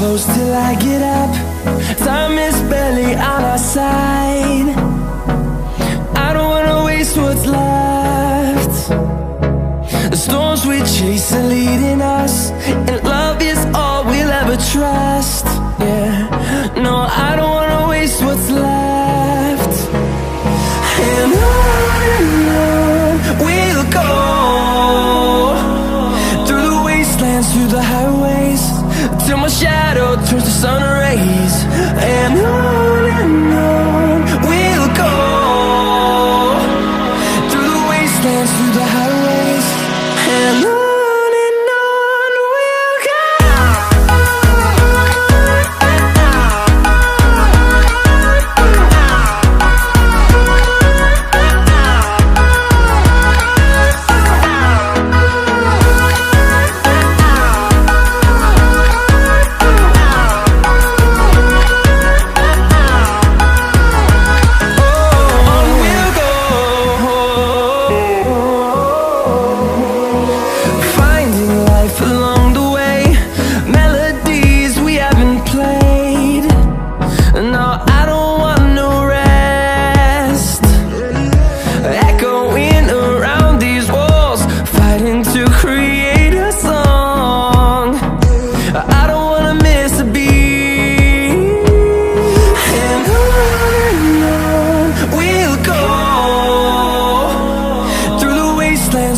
close till I get up. Time is barely on our side. I don't wanna waste what's left. The storms we chase are leading us, and love is all we'll ever trust. Yeah, no, I don't wanna waste what's left. And on we'll go, through the wastelands, through the highways, till my shadow turns to sun rays. And on we'll go, through the wastelands, through the highways, and on we'll go.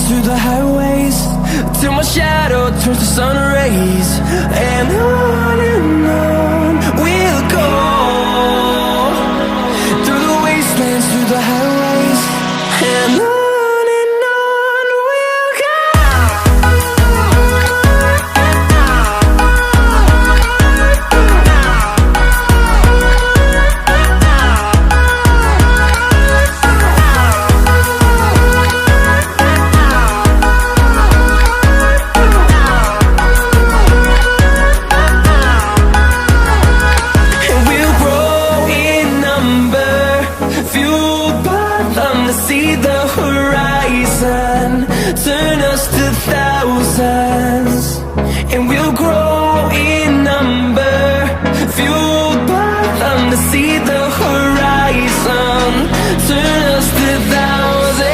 Through the highways, till my shadow turns to sun rays. And on we'll go, through the wastelands, through the highways, and on we'll go. See the horizon, turn us to thousands, and we'll grow in number, fueled by them to see the horizon, turn us to thousands.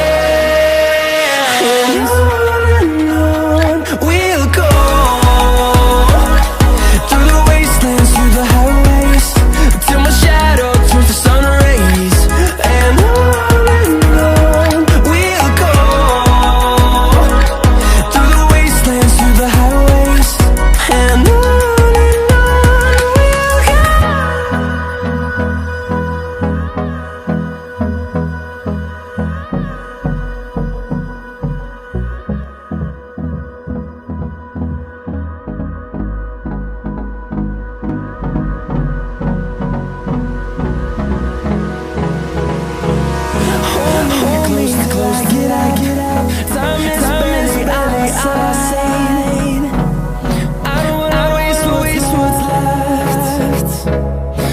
And on we'll go, through the wastelands, through the highways, till my shadow turns to sun rays. And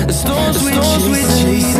the storms we chase